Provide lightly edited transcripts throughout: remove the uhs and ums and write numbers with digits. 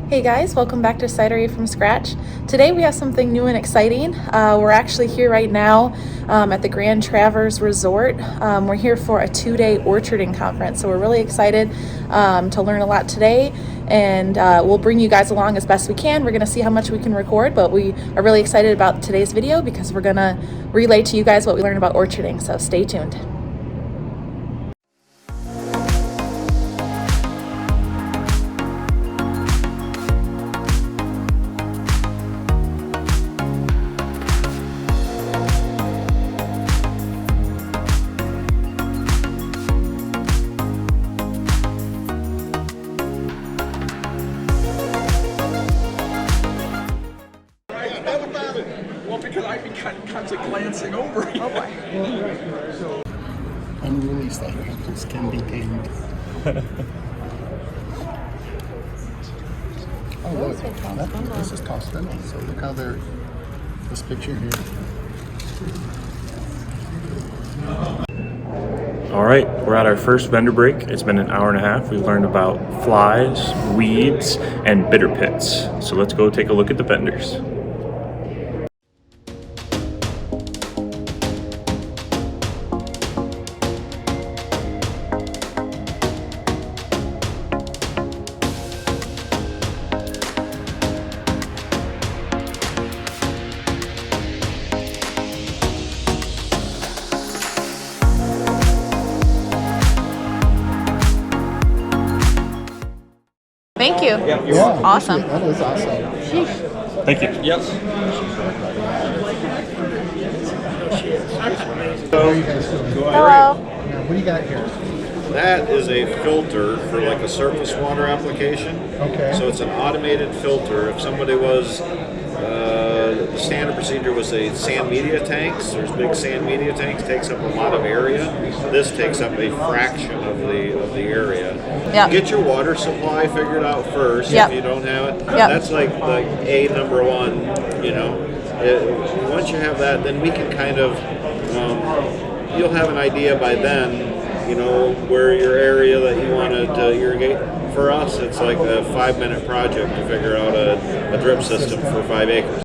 Hey guys, welcome back to Cidery from Scratch. Today we have something new and exciting. We're actually here right now at the Grand Traverse Resort. We're here for a 2-day orcharding conference, so we're really excited to learn a lot today, and we'll bring you guys along as best we can. We're going to see how much we can record, but we are really excited about today's video because we're going to relay to you guys what we learned about orcharding, so stay tuned. Well, because I've been constantly glancing over it. Oh boy. Unruly cider apples can be tamed. Oh, look. This is cost-friendly. So look how they're, this picture here. All right, we're at our first vendor break. It's been an hour and a half. We've learned about flies, weeds, and bitter pits. So let's go take a look at the vendors. Thank you. Yeah, Awesome. That is awesome. Thank you. Yep. How are you guys doing? Hello. Now, what do you got here? That is a filter for like a surface water application. Okay. So it's an automated filter. If somebody was, the standard procedure was a sand media tanks. There's big sand media tanks, takes up a lot of area. This takes up a fraction of the area. Yep. Get your water supply figured out first. Yep. If you don't have it, Yep. that's like a number one. You know, once you have that, then we can kind of you'll have an idea by then. You know, where your area that you want to irrigate. For us, it's like a 5-minute project to figure out a drip system for 5 acres.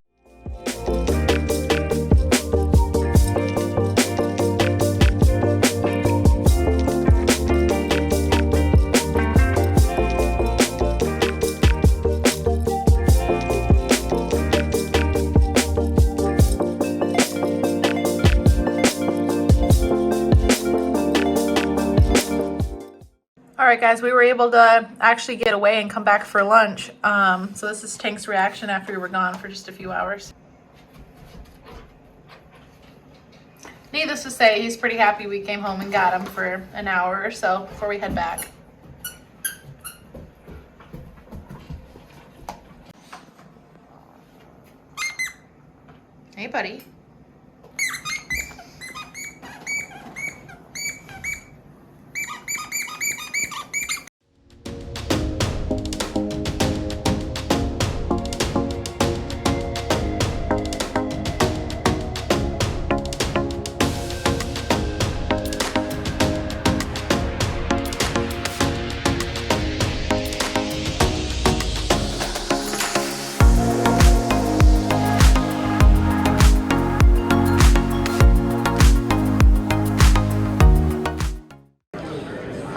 All right, guys, we were able to actually get away and come back for lunch. So this is Tank's reaction after we were gone for just a few hours. Needless to say, he's pretty happy we came home and got him for an hour or so before we head back. Hey, buddy.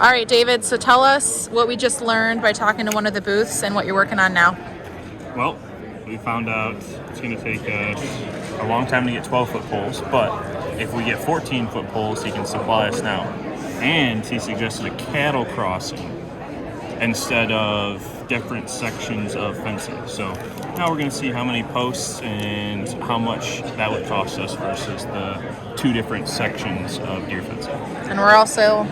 All right, David, so tell us what we just learned by talking to one of the booths and what you're working on now. Well, we found out it's going to take us a long time to get 12-foot poles, but if we get 14-foot poles, he can supply us now. And he suggested a cattle crossing instead of different sections of fencing. So now we're going to see how many posts and how much that would cost us versus the 2 different sections of deer fencing. And we're also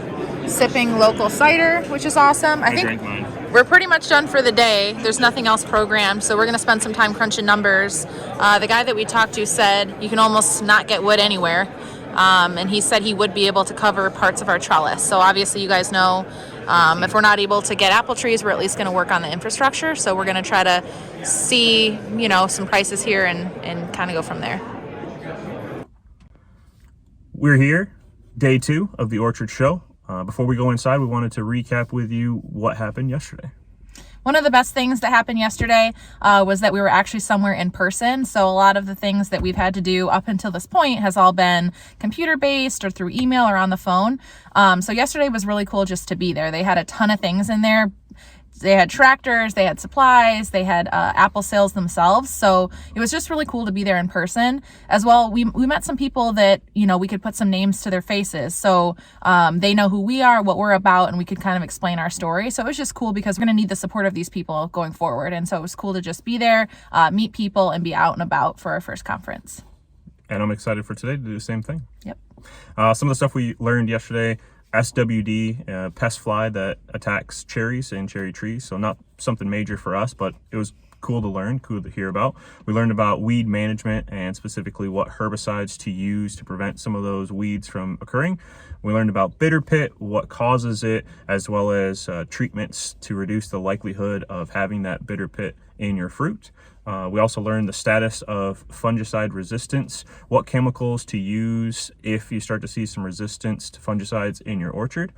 sipping local cider, which is awesome. I think drank mine. we're pretty much done for the day. There's nothing else programmed, so we're going to spend some time crunching numbers. The guy that we talked to said you can almost not get wood anywhere, and he said he would be able to cover parts of our trellis. So obviously you guys know if we're not able to get apple trees, we're at least going to work on the infrastructure. So we're going to try to see, you know, some prices here and kind of go from there. We're here, day 2 of the Orchard Show. Before we go inside, we wanted to recap with you what happened yesterday. One of the best things that happened yesterday was that we were actually somewhere in person. So a lot of the things that we've had to do up until this point has all been computer-based or through email or on the phone. So yesterday was really cool just to be there. They had a ton of things in there. They had tractors, they had supplies, they had apple sales themselves. So it was just really cool to be there in person. As well, we met some people that, you know, we could put some names to their faces. So they know who we are, what we're about, and we could kind of explain our story. So it was just cool because we're going to need the support of these people going forward. And so it was cool to just be there, meet people, and be out and about for our first conference. And I'm excited for today to do the same thing. Yep. Some of the stuff we learned yesterday: SWD, pest fly that attacks cherries and cherry trees. So not something major for us, but it was cool to learn, cool to hear about. We learned about weed management and specifically what herbicides to use to prevent some of those weeds from occurring. We learned about bitter pit, what causes it, as well as treatments to reduce the likelihood of having that bitter pit in your fruit. We also learned the status of fungicide resistance, what chemicals to use if you start to see some resistance to fungicides in your orchard.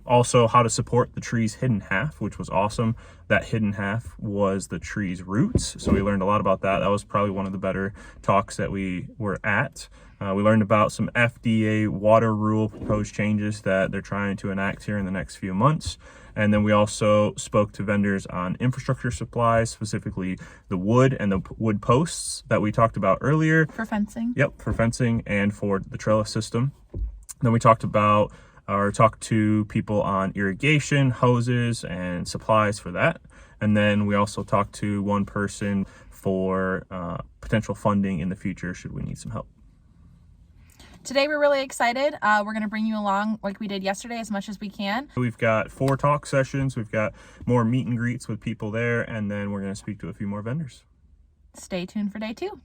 Also, how to support the tree's hidden half, which was awesome. That hidden half was the tree's roots. So we learned a lot about that. That was probably one of the better talks that we were at. We learned about some FDA water rule proposed changes that they're trying to enact here in the next few months. And then we also spoke to vendors on infrastructure supplies, specifically the wood and the wood posts that we talked about earlier. For fencing. Yep, for fencing and for the trellis system. Then we talked to people on irrigation, hoses, and supplies for that. And then we also talked to one person for potential funding in the future should we need some help. Today we're really excited. We're going to bring you along like we did yesterday as much as we can. We've got 4 talk sessions. We've got more meet and greets with people there, and then we're going to speak to a few more vendors. Stay tuned for day 2.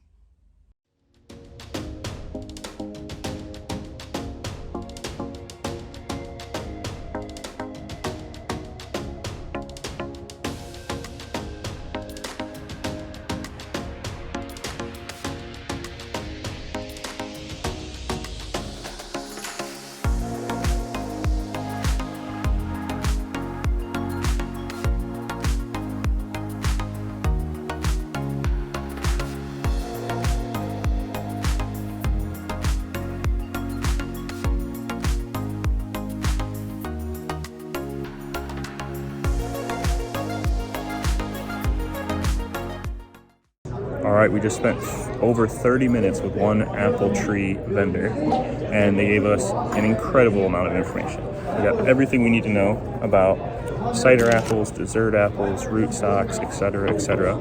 All right, we just spent over 30 minutes with one apple tree vendor, and they gave us an incredible amount of information. We got everything we need to know about cider apples, dessert apples, rootstocks, etc.,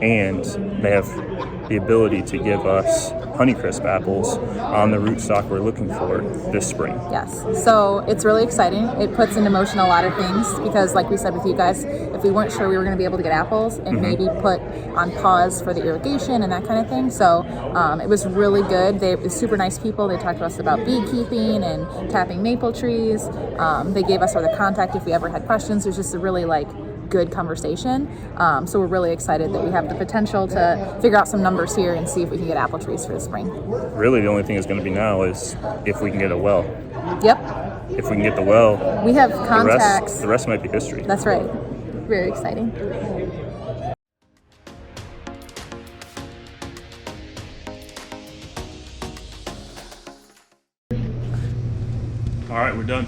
and they have the ability to give us Honeycrisp apples on the rootstock we're looking for this spring. Yes, so it's really exciting. It puts into motion a lot of things because, like we said with you guys, if we weren't sure we were going to be able to get apples, and maybe put on pause for the irrigation and that kind of thing. So it was really good. They were super nice people. They talked to us about beekeeping and tapping maple trees. They gave us our contact if we ever had questions. It was just a really good conversation. So we're really excited that we have the potential to figure out some numbers here and see if we can get apple trees for the spring. Really, the only thing that's going to be now is if we can get a well. Yep. If we can get the well, we have contacts. The rest might be history. That's right. Very exciting. All right, we're done.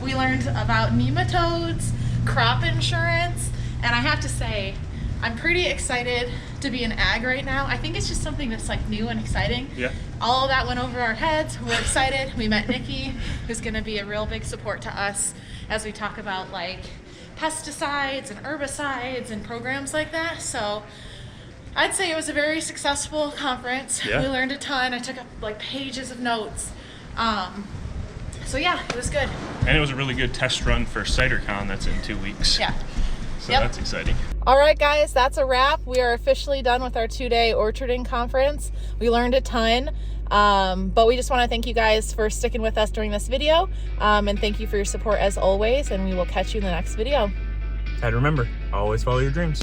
We learned about nematodes, crop insurance, and I have to say, I'm pretty excited to be in ag right now. I think it's just something that's new and exciting. Yeah. All of that went over our heads. We're excited. We met Nikki, who's going to be a real big support to us as we talk about pesticides and herbicides and programs like that. So I'd say it was a very successful conference. Yeah. We learned a ton. I took up like pages of notes. So yeah, it was good. And it was a really good test run for CiderCon that's in 2 weeks. Yeah. So Yep. that's exciting. All right, guys, that's a wrap. We are officially done with our 2-day orcharding conference. We learned a ton, but we just want to thank you guys for sticking with us during this video, and thank you for your support as always, and we will catch you in the next video. And remember, always follow your dreams.